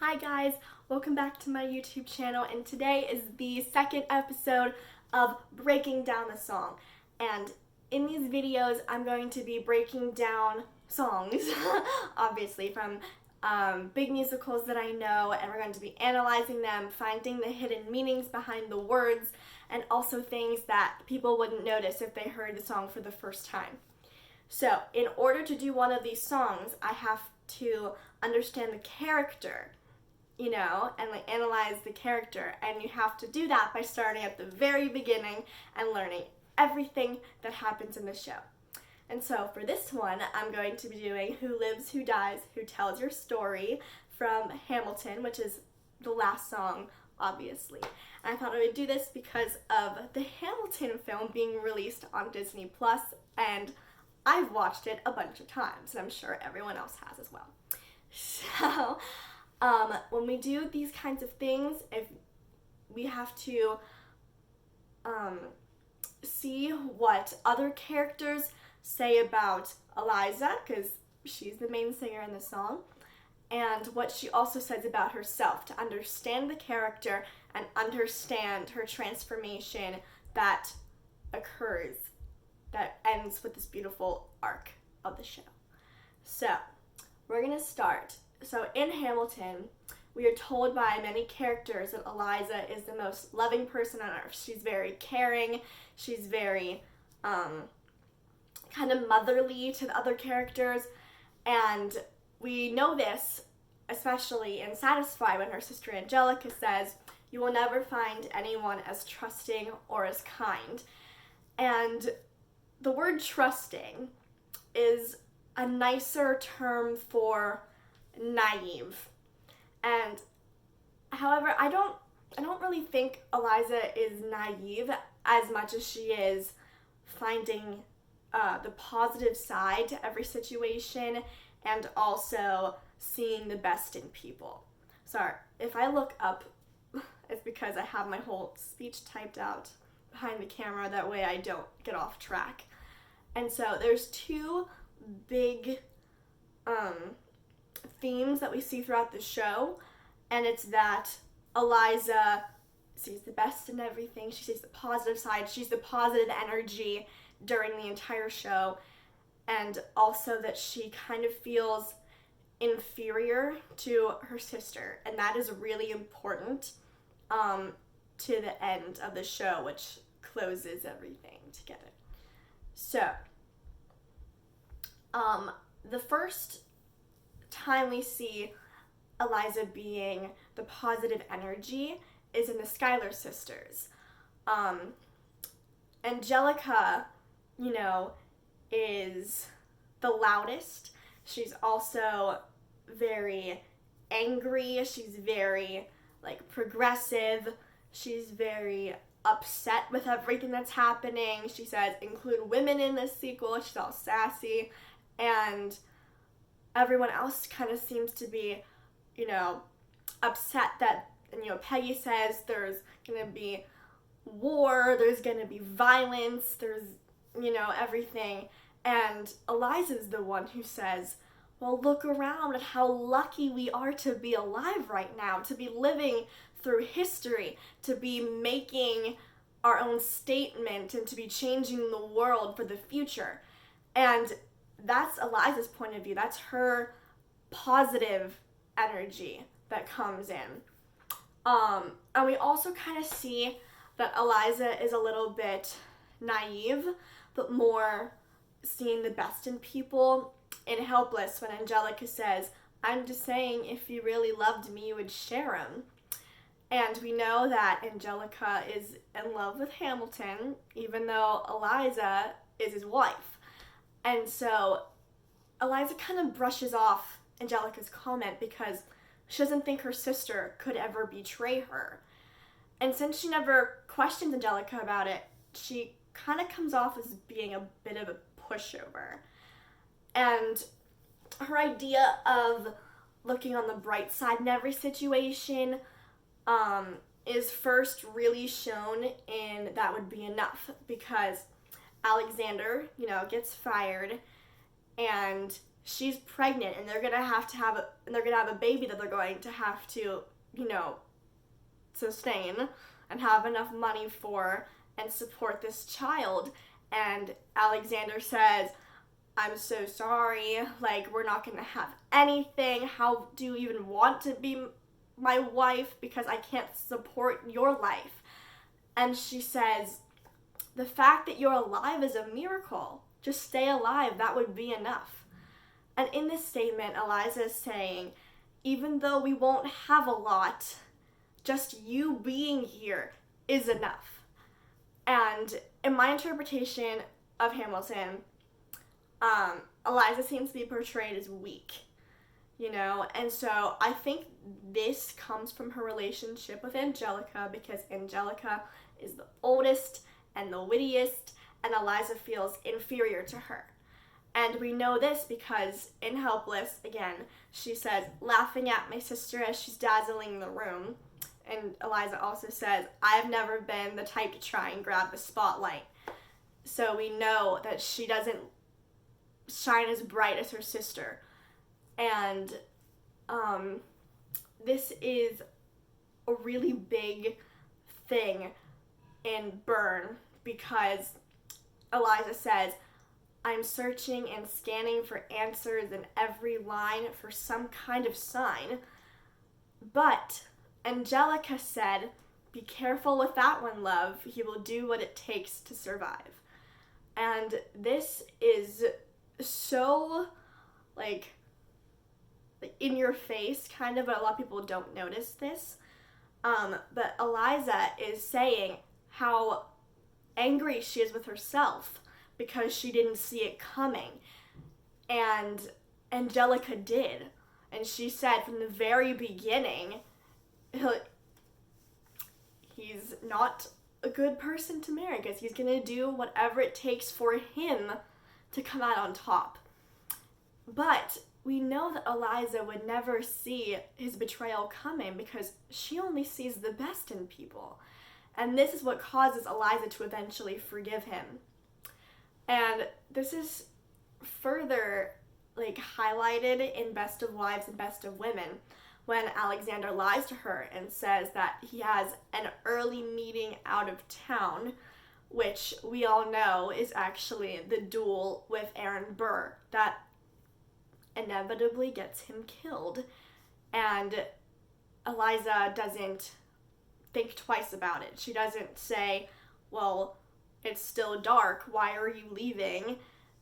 Hi guys, welcome back to my YouTube channel, and today is the second episode of breaking down a song. And in these videos I'm going to be breaking down songs obviously from big musicals that I know, and we're going to be analyzing them, finding the hidden meanings behind the words, and also things that people wouldn't notice if they heard the song for the first time. So in order to do one of these songs, I have to understand the character, and analyze the character. And you have to do that by starting at the very beginning and learning everything that happens in the show. And so for this one, I'm going to be doing Who Lives, Who Dies, Who Tells Your Story from Hamilton, which is the last song, obviously. And I thought I would do this because of the Hamilton film being released on Disney Plus, and I've watched it a bunch of times, and I'm sure everyone else has as well. So, when we do these kinds of things, if we have to see what other characters say about Eliza, because she's the main singer in the song, and what she also says about herself, to understand the character and understand her transformation that occurs, that ends with this beautiful arc of the show. So, we're going to start. So in Hamilton, we are told by many characters that Eliza is the most loving person on earth. She's very caring. She's very kind of motherly to the other characters. And we know this, especially in Satisfied, when her sister Angelica says, "You will never find anyone as trusting or as kind." And the word trusting is a nicer term for naive. And however, I don't really think Eliza is naive as much as she is finding the positive side to every situation, and also seeing the best in people. Sorry, if I look up, it's because I have my whole speech typed out behind the camera, that way I don't get off track. And so there's two big themes that we see throughout the show, and it's that Eliza sees the best in everything. She sees the positive side. She's the positive energy during the entire show, and also that she kind of feels inferior to her sister, and that is really important to the end of the show, which closes everything together. So, the first time we see Eliza being the positive energy is in the Schuyler sisters. Angelica, is the loudest. She's also very angry. She's very, progressive. She's very upset with everything that's happening. She says, include women in this sequel. She's all sassy. And everyone else kind of seems to be, upset that, Peggy says there's going to be war, there's going to be violence, there's, everything. And Eliza's the one who says, well, look around at how lucky we are to be alive right now, to be living through history, to be making our own statement, and to be changing the world for the future. And that's Eliza's point of view. That's her positive energy that comes in. And we also kind of see that Eliza is a little bit naive, but more seeing the best in people. In Helpless, when Angelica says, I'm just saying, if you really loved me, you would share him. And we know that Angelica is in love with Hamilton, even though Eliza is his wife. And so Eliza kind of brushes off Angelica's comment because she doesn't think her sister could ever betray her. And since she never questions Angelica about it, she kind of comes off as being a bit of a pushover. And her idea of looking on the bright side in every situation is first really shown in That Would Be Enough, because Alexander, gets fired, and she's pregnant and they're gonna have a baby that they're going to have to, sustain and have enough money for and support this child. And Alexander says, I'm so sorry, like, we're not gonna have anything. How do you even want to be my wife? Because I can't support your life. And she says, the fact that you're alive is a miracle. Just stay alive, that would be enough. And in this statement, Eliza is saying, even though we won't have a lot, just you being here is enough. And in my interpretation of Hamilton, Eliza seems to be portrayed as weak, and so I think this comes from her relationship with Angelica, because Angelica is the oldest and the wittiest, and Eliza feels inferior to her. And we know this because in Helpless, again, she says, laughing at my sister as she's dazzling the room. And Eliza also says, I've never been the type to try and grab the spotlight. So we know that she doesn't shine as bright as her sister. And this is a really big thing in Burn, because Eliza says, I'm searching and scanning for answers in every line for some kind of sign. But Angelica said, be careful with that one, love. He will do what it takes to survive. And this is so, in your face, kind of, but a lot of people don't notice this. But Eliza is saying how angry she is with herself because she didn't see it coming. And Angelica did. And she said from the very beginning, he's not a good person to marry because he's going to do whatever it takes for him to come out on top. But we know that Eliza would never see his betrayal coming because she only sees the best in people. And this is what causes Eliza to eventually forgive him. And this is further highlighted in Best of Wives and Best of Women, when Alexander lies to her and says that he has an early meeting out of town, which we all know is actually the duel with Aaron Burr that inevitably gets him killed. And Eliza doesn't think twice about it. She doesn't say, well, it's still dark, why are you leaving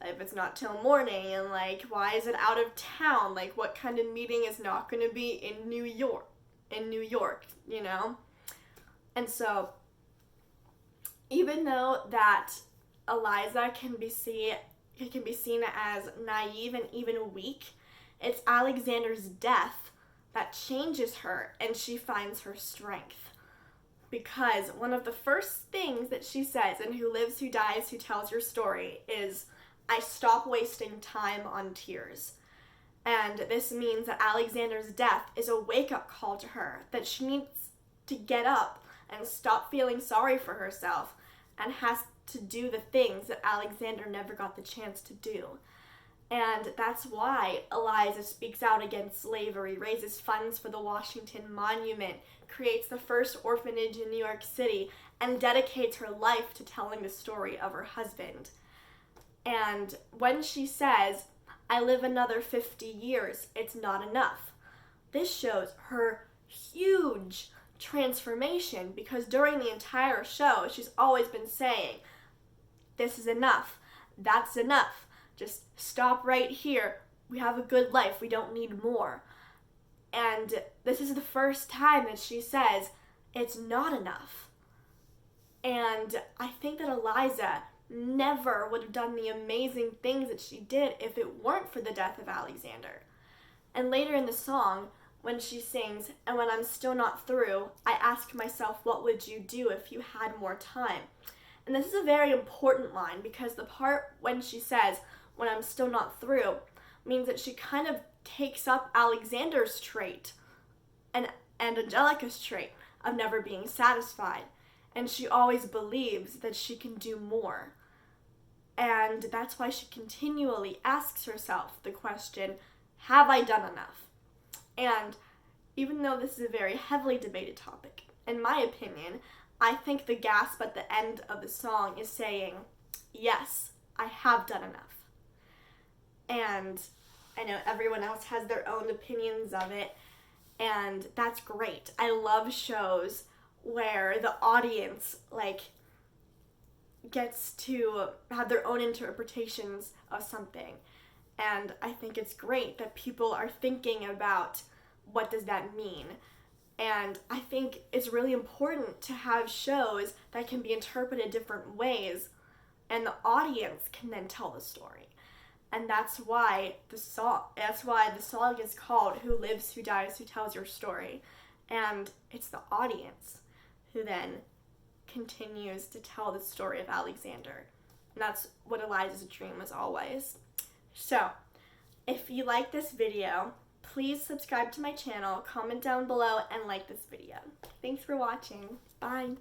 if it's not till morning, and why is it out of town, what kind of meeting is not going to be in New York, And so even though that Eliza can be seen as naive and even weak, it's Alexander's death that changes her and she finds her strength. Because one of the first things that she says in Who Lives, Who Dies, Who Tells Your Story is, I stop wasting time on tears. And this means that Alexander's death is a wake-up call to her, that she needs to get up and stop feeling sorry for herself and has to do the things that Alexander never got the chance to do. And that's why Eliza speaks out against slavery, raises funds for the Washington Monument, creates the first orphanage in New York City, and dedicates her life to telling the story of her husband. And when she says, I live another 50 years, it's not enough, this shows her huge transformation, because during the entire show, she's always been saying, this is enough, that's enough, just stop right here, we have a good life, we don't need more. And this is the first time that she says, it's not enough. And I think that Eliza never would have done the amazing things that she did if it weren't for the death of Alexander. And later in the song, when she sings, and when I'm still not through, I ask myself, what would you do if you had more time? And this is a very important line, because the part when she says, when I'm still not through, means that she kind of takes up Alexander's trait and Angelica's trait of never being satisfied. And she always believes that she can do more. And that's why she continually asks herself the question, have I done enough? And even though this is a very heavily debated topic, in my opinion, I think the gasp at the end of the song is saying, yes, I have done enough. And I know everyone else has their own opinions of it, and that's great. I love shows where the audience, like, gets to have their own interpretations of something. And I think it's great that people are thinking about what does that mean. And I think it's really important to have shows that can be interpreted different ways, and the audience can then tell the story. And that's why the song is called Who Lives, Who Dies, Who Tells Your Story. And it's the audience who then continues to tell the story of Alexander. And that's what Eliza's dream was always. So, if you like this video, please subscribe to my channel, comment down below, and like this video. Thanks for watching. Bye.